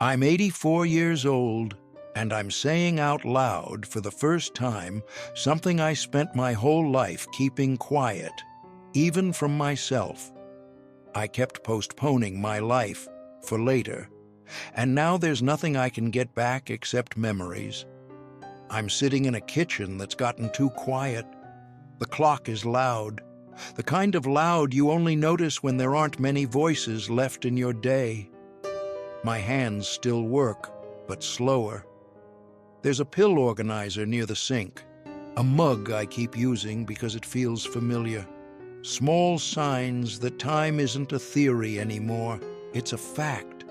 I'm 84 years old, and I'm saying out loud for the first time something I spent my whole life keeping quiet, even from myself. I kept postponing my life for later, and now there's nothing I can get back except memories. I'm sitting in a kitchen that's gotten too quiet. The clock is loud, the kind of loud you only notice when there aren't many voices left in your day. My hands still work, but slower. There's a pill organizer near the sink, a mug I keep using because it feels familiar. Small signs that time isn't a theory anymore, it's a fact.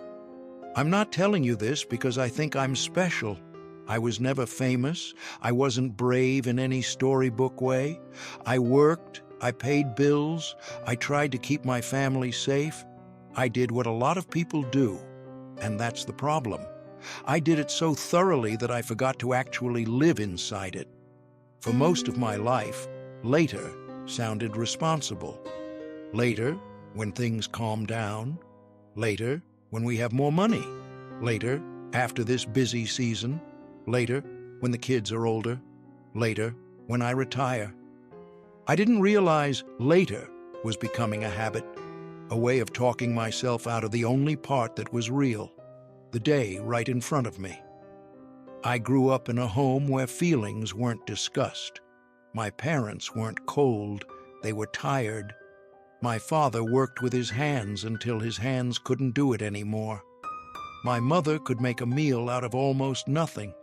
I'm not telling you this because I think I'm special. I was never famous. I wasn't brave in any storybook way. I worked, I paid bills, I tried to keep my family safe. I did what a lot of people do, and that's the problem. I did it so thoroughly that I forgot to actually live inside it. For most of my life, later sounded responsible. Later, when things calm down. Later, when we have more money. Later, after this busy season. Later, when the kids are older. Later, when I retire. I didn't realize later was becoming a habit, a way of talking myself out of the only part that was real, the day right in front of me. I grew up in a home where feelings weren't discussed. My parents weren't cold, they were tired. My father worked with his hands until his hands couldn't do it anymore. My mother could make a meal out of almost nothing.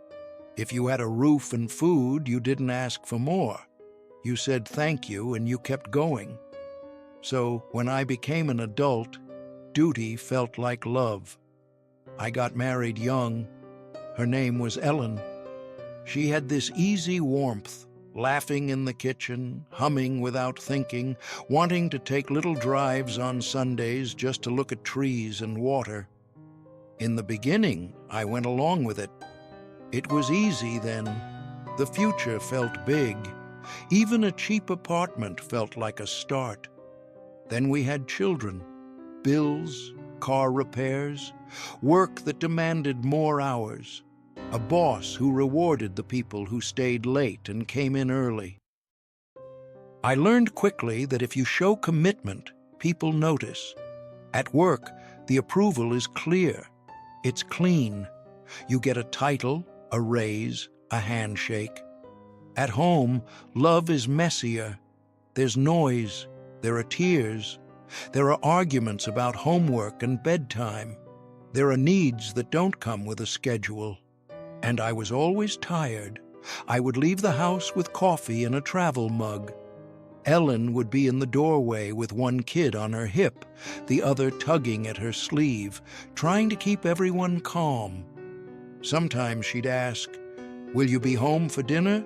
If you had a roof and food, you didn't ask for more. You said thank you and you kept going. So when I became an adult, duty felt like love. I got married young. Her name was Ellen. She had this easy warmth, laughing in the kitchen, humming without thinking, wanting to take little drives on Sundays just to look at trees and water. In the beginning, I went along with it. It was easy then. The future felt big. Even a cheap apartment felt like a start. Then we had children, bills, car repairs, work that demanded more hours, a boss who rewarded the people who stayed late and came in early. I learned quickly that if you show commitment, people notice. At work, the approval is clear. It's clean. You get a title, a raise, a handshake. At home, love is messier. There's noise. There are tears. There are arguments about homework and bedtime. There are needs that don't come with a schedule. And I was always tired. I would leave the house with coffee in a travel mug. Ellen would be in the doorway with one kid on her hip, the other tugging at her sleeve, trying to keep everyone calm. Sometimes she'd ask, "Will you be home for dinner?"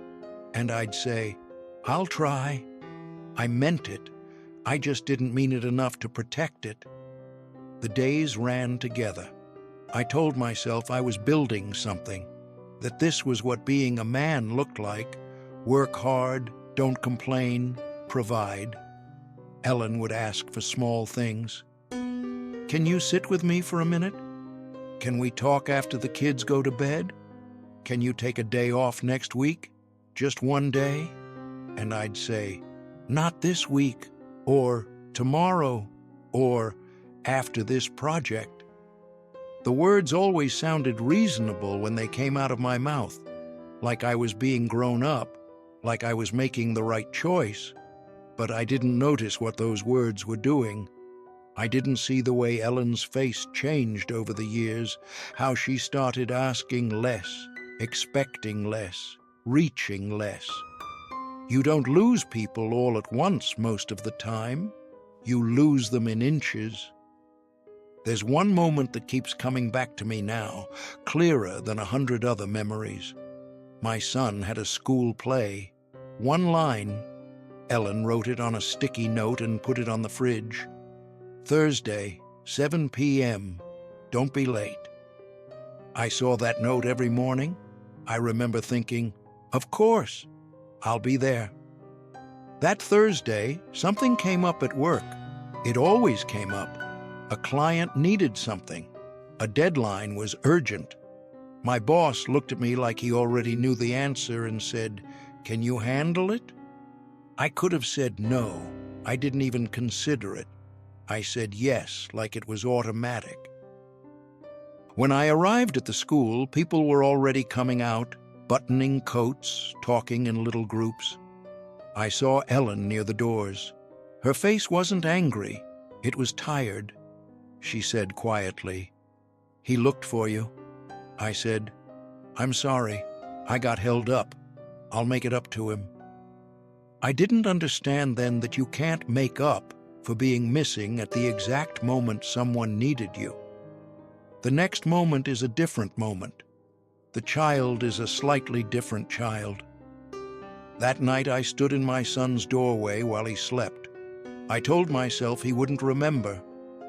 And I'd say, "I'll try." I meant it. I just didn't mean it enough to protect it. The days ran together. I told myself I was building something, that this was what being a man looked like. Work hard, don't complain, provide. Ellen would ask for small things. "Can you sit with me for a minute? Can we talk after the kids go to bed? Can you take a day off next week? Just one day?" And I'd say, "Not this week," or "tomorrow," or "after this project." The words always sounded reasonable when they came out of my mouth, like I was being grown up, like I was making the right choice. But I didn't notice what those words were doing. I didn't see the way Ellen's face changed over the years, how she started asking less, expecting less, reaching less. You don't lose people all at once most of the time. You lose them in inches. There's one moment that keeps coming back to me now, clearer than 100 other memories. My son had a school play. One line. Ellen wrote it on a sticky note and put it on the fridge. Thursday, 7 p.m. Don't be late. I saw that note every morning. I remember thinking, of course, I'll be there. That Thursday, something came up at work. It always came up. A client needed something. A deadline was urgent. My boss looked at me like he already knew the answer and said, "Can you handle it?" I could have said no. I didn't even consider it. I said yes, like it was automatic. When I arrived at the school, people were already coming out, buttoning coats, talking in little groups. I saw Ellen near the doors. Her face wasn't angry. It was tired. She said quietly, "He looked for you." I said, "I'm sorry. I got held up. I'll make it up to him." I didn't understand then that you can't make up for being missing at the exact moment someone needed you. The next moment is a different moment. The child is a slightly different child. That night I stood in my son's doorway while he slept. I told myself he wouldn't remember.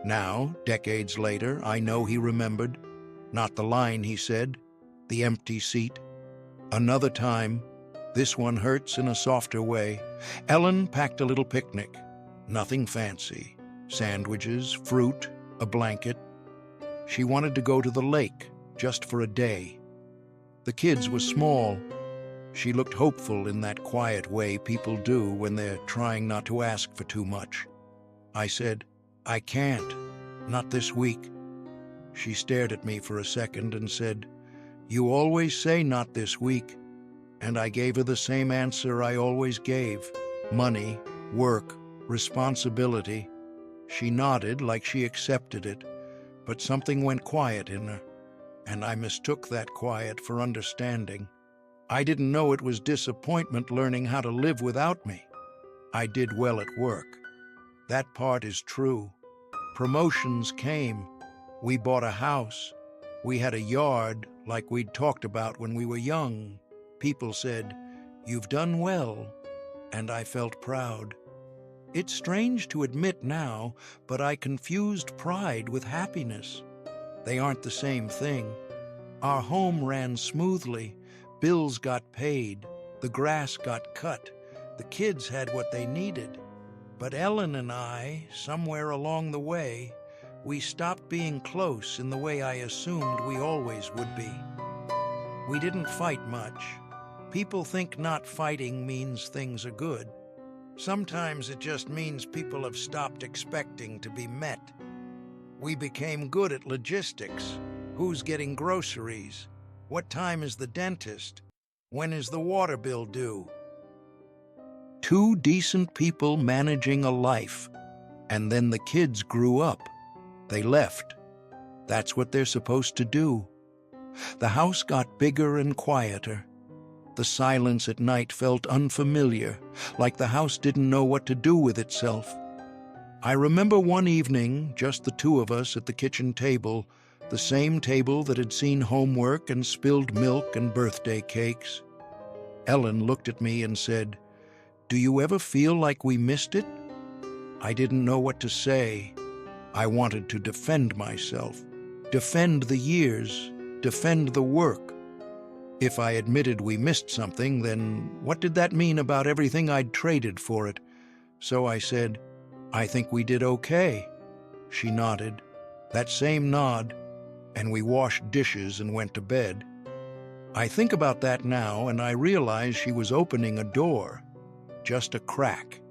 Now, decades later, I know he remembered. Not the line he said, the empty seat. Another time, this one hurts in a softer way. Ellen packed a little picnic. Nothing fancy. Sandwiches, fruit, a blanket. She wanted to go to the lake, just for a day. The kids were small. She looked hopeful in that quiet way people do when they're trying not to ask for too much. I said, "I can't. Not this week." She stared at me for a second and said, "You always say not this week." And I gave her the same answer I always gave. Money, work, responsibility. She nodded like she accepted it, but something went quiet in her, and I mistook that quiet for understanding. I didn't know it was disappointment learning how to live without me. I did well at work. That part is true. Promotions came. We bought a house. We had a yard like we'd talked about when we were young. People said, "You've done well," and I felt proud. It's strange to admit now, but I confused pride with happiness. They aren't the same thing. Our home ran smoothly. Bills got paid. The grass got cut. The kids had what they needed. But Ellen and I, somewhere along the way, we stopped being close in the way I assumed we always would be. We didn't fight much. People think not fighting means things are good. Sometimes it just means people have stopped expecting to be met. We became good at logistics. Who's getting groceries? What time is the dentist? When is the water bill due? Two decent people managing a life. And then the kids grew up. They left. That's what they're supposed to do. The house got bigger and quieter. The silence at night felt unfamiliar, like the house didn't know what to do with itself. I remember one evening, just the two of us at the kitchen table, the same table that had seen homework and spilled milk and birthday cakes. Ellen looked at me and said, "Do you ever feel like we missed it?" I didn't know what to say. I wanted to defend myself, defend the years, defend the work. If I admitted we missed something, then what did that mean about everything I'd traded for it? So I said, "I think we did okay." She nodded, that same nod, and we washed dishes and went to bed. I think about that now, and I realize she was opening a door, just a crack.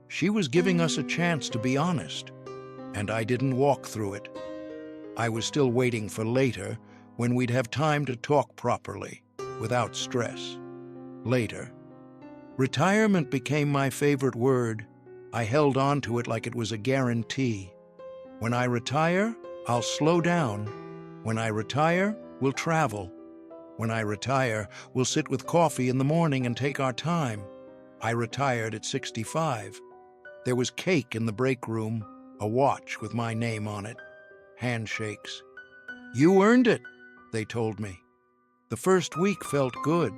She was giving us a chance to be honest, and I didn't walk through it. I was still waiting for later, when we'd have time to talk properly, without stress. Later. Retirement became my favorite word. I held on to it like it was a guarantee. When I retire, I'll slow down. When I retire, we'll travel. When I retire, we'll sit with coffee in the morning and take our time. I retired at 65. There was cake in the break room, a watch with my name on it, handshakes. "You earned it," they told me. The first week felt good.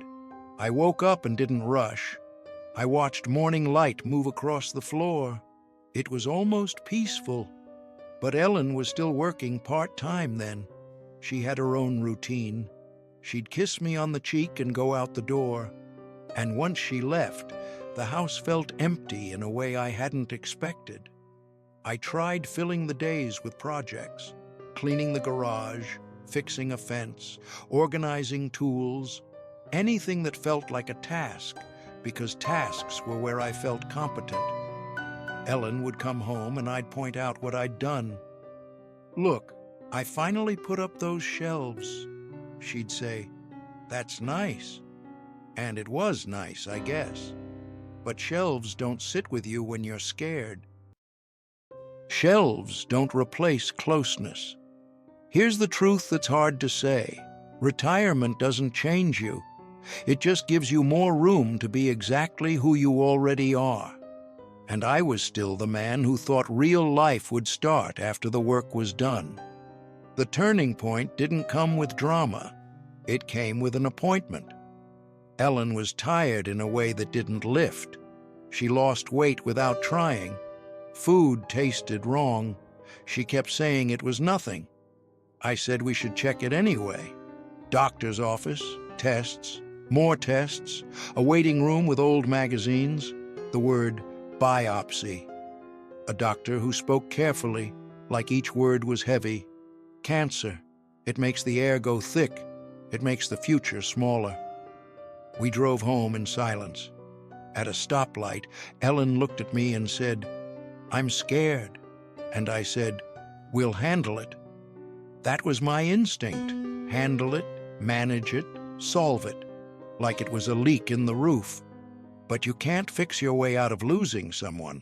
I woke up and didn't rush. I watched morning light move across the floor. It was almost peaceful. But Ellen was still working part-time then. She had her own routine. She'd kiss me on the cheek and go out the door. And once she left, the house felt empty in a way I hadn't expected. I tried filling the days with projects, cleaning the garage, fixing a fence, organizing tools, anything that felt like a task, because tasks were where I felt competent. Ellen would come home and I'd point out what I'd done. "Look, I finally put up those shelves." She'd say, "That's nice." And it was nice, I guess. But shelves don't sit with you when you're scared. Shelves don't replace closeness. Here's the truth that's hard to say. Retirement doesn't change you. It just gives you more room to be exactly who you already are. And I was still the man who thought real life would start after the work was done. The turning point didn't come with drama. It came with an appointment. Ellen was tired in a way that didn't lift. She lost weight without trying. Food tasted wrong. She kept saying it was nothing. I said we should check it anyway. Doctor's office, tests, more tests, a waiting room with old magazines, the word biopsy. A doctor who spoke carefully, like each word was heavy. Cancer. It makes the air go thick. It makes the future smaller. We drove home in silence. At a stoplight, Ellen looked at me and said, "I'm scared." And I said, "We'll handle it." That was my instinct. Handle it, manage it, solve it, like it was a leak in the roof. But you can't fix your way out of losing someone.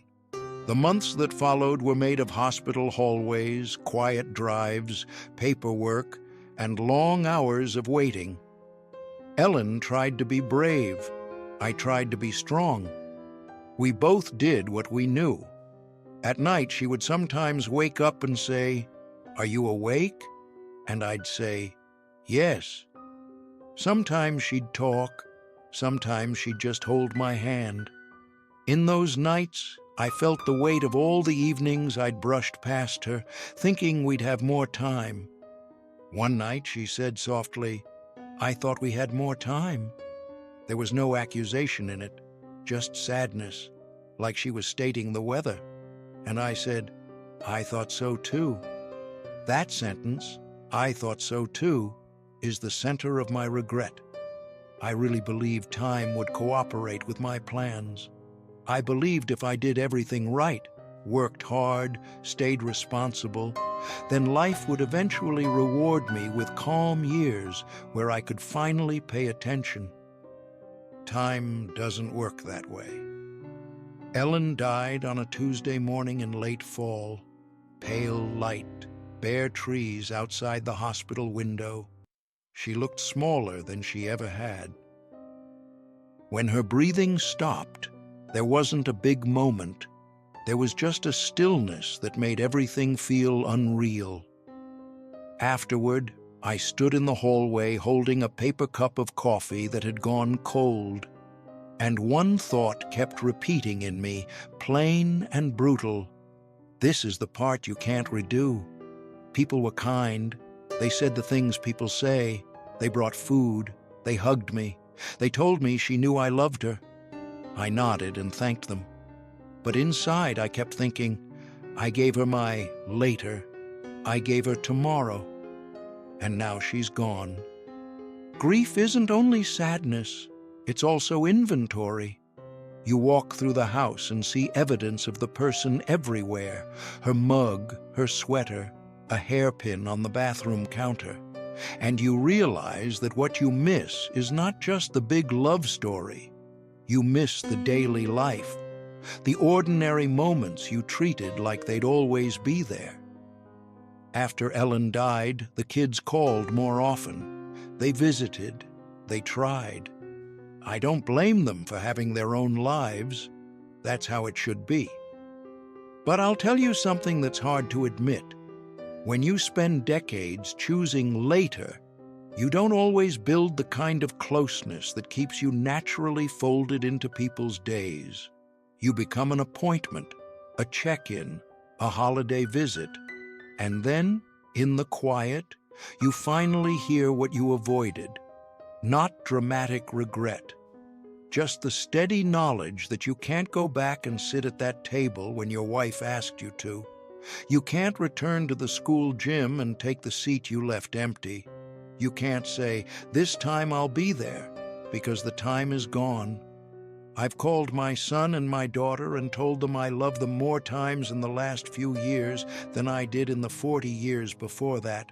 The months that followed were made of hospital hallways, quiet drives, paperwork, and long hours of waiting. Ellen tried to be brave. I tried to be strong. We both did what we knew. At night, she would sometimes wake up and say, "Are you awake?" And I'd say, "Yes." Sometimes she'd talk. Sometimes she'd just hold my hand. In those nights, I felt the weight of all the evenings I'd brushed past her, thinking we'd have more time. One night, she said softly, "I thought we had more time." There was no accusation in it, just sadness, like she was stating the weather. And I said, "I thought so too." That sentence, "I thought so too," is the center of my regret. I really believed time would cooperate with my plans. I believed if I did everything right, worked hard, stayed responsible, then life would eventually reward me with calm years where I could finally pay attention. Time doesn't work that way. Ellen died on a Tuesday morning in late fall. Pale light, bare trees outside the hospital window. She looked smaller than she ever had. When her breathing stopped, there wasn't a big moment. There was just a stillness that made everything feel unreal. Afterward, I stood in the hallway holding a paper cup of coffee that had gone cold. And one thought kept repeating in me, plain and brutal. This is the part you can't redo. People were kind. They said the things people say. They brought food. They hugged me. They told me she knew I loved her. I nodded and thanked them. But inside I kept thinking, I gave her my later. I gave her tomorrow. And now she's gone. Grief isn't only sadness. It's also inventory. You walk through the house and see evidence of the person everywhere. Her mug, her sweater, a hairpin on the bathroom counter. And you realize that what you miss is not just the big love story. You miss the daily life, the ordinary moments you treated like they'd always be there. After Ellen died, the kids called more often. They visited. They tried. I don't blame them for having their own lives. That's how it should be. But I'll tell you something that's hard to admit. When you spend decades choosing later, you don't always build the kind of closeness that keeps you naturally folded into people's days. You become an appointment, a check-in, a holiday visit. And then, in the quiet, you finally hear what you avoided. Not dramatic regret. Just the steady knowledge that you can't go back and sit at that table when your wife asked you to. You can't return to the school gym and take the seat you left empty. You can't say, "This time I'll be there," because the time is gone. I've called my son and my daughter and told them I love them more times in the last few years than I did in the 40 years before that.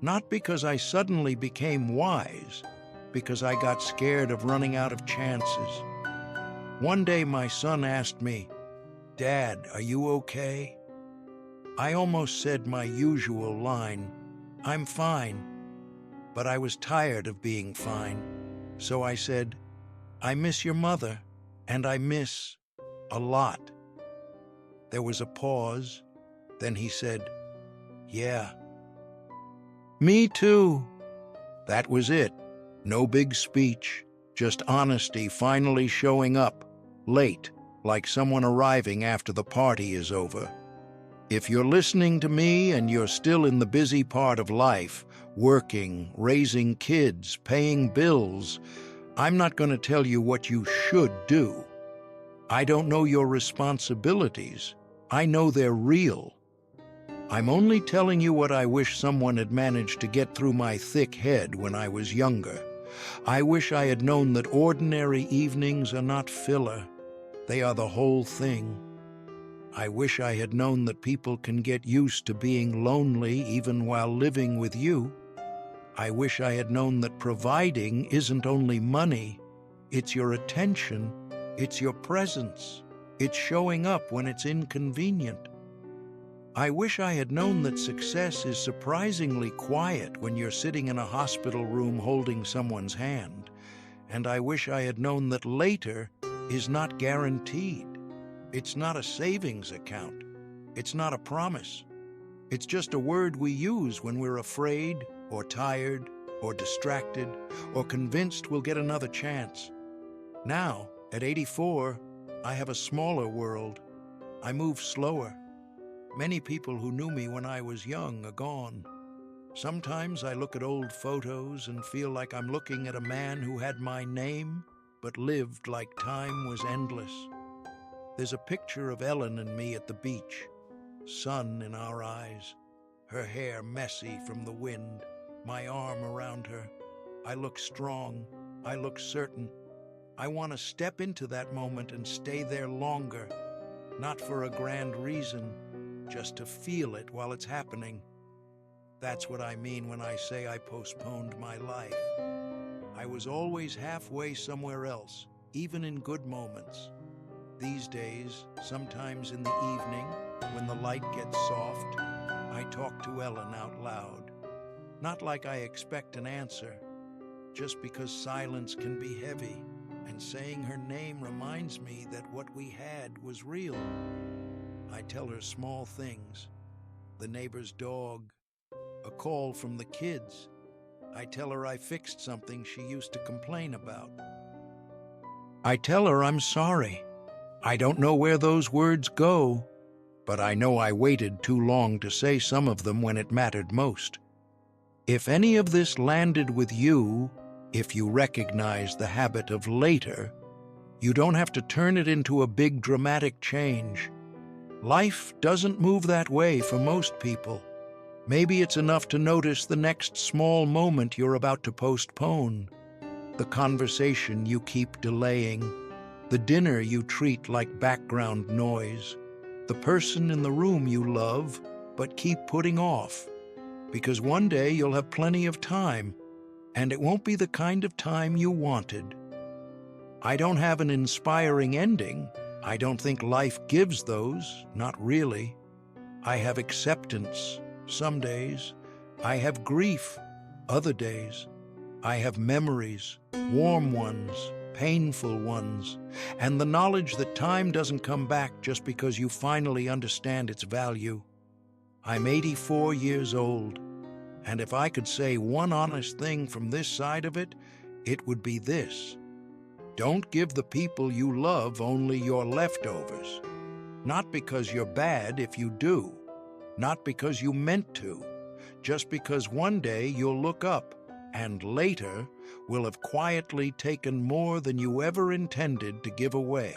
Not because I suddenly became wise, because I got scared of running out of chances. One day my son asked me, "Dad, are you okay?" I almost said my usual line, "I'm fine," but I was tired of being fine. So I said, "I miss your mother, and I miss a lot." There was a pause, then he said, "Yeah." "Me too." That was it. No big speech, just honesty finally showing up, late, like someone arriving after the party is over. If you're listening to me and you're still in the busy part of life, working, raising kids, paying bills, I'm not going to tell you what you should do. I don't know your responsibilities. I know they're real. I'm only telling you what I wish someone had managed to get through my thick head when I was younger. I wish I had known that ordinary evenings are not filler. They are the whole thing. I wish I had known that people can get used to being lonely even while living with you. I wish I had known that providing isn't only money. It's your attention. It's your presence. It's showing up when it's inconvenient. I wish I had known that success is surprisingly quiet when you're sitting in a hospital room holding someone's hand. And I wish I had known that later is not guaranteed. It's not a savings account. It's not a promise. It's just a word we use when we're afraid or tired or distracted or convinced we'll get another chance. Now, at 84, I have a smaller world. I move slower. Many people who knew me when I was young are gone. Sometimes I look at old photos and feel like I'm looking at a man who had my name, but lived like time was endless. There's a picture of Ellen and me at the beach, sun in our eyes, her hair messy from the wind, my arm around her. I look strong. I look certain. I want to step into that moment and stay there longer, not for a grand reason, just to feel it while it's happening. That's what I mean when I say I postponed my life. I was always halfway somewhere else, even in good moments. These days, sometimes in the evening, when the light gets soft, I talk to Ellen out loud. Not like I expect an answer, just because silence can be heavy, and saying her name reminds me that what we had was real. I tell her small things, the neighbor's dog, a call from the kids. I tell her I fixed something she used to complain about. I tell her I'm sorry. I don't know where those words go, but I know I waited too long to say some of them when it mattered most. If any of this landed with you, if you recognize the habit of later, you don't have to turn it into a big dramatic change. Life doesn't move that way for most people. Maybe it's enough to notice the next small moment you're about to postpone, the conversation you keep delaying, the dinner you treat like background noise, the person in the room you love but keep putting off. Because one day you'll have plenty of time, and it won't be the kind of time you wanted. I don't have an inspiring ending. I don't think life gives those, not really. I have acceptance, some days. I have grief, other days. I have memories, warm ones, painful ones, and the knowledge that time doesn't come back just because you finally understand its value. I'm 84 years old, and if I could say one honest thing from this side of it, it would be this. Don't give the people you love only your leftovers. Not because you're bad if you do. Not because you meant to. Just because one day you'll look up and later will have quietly taken more than you ever intended to give away.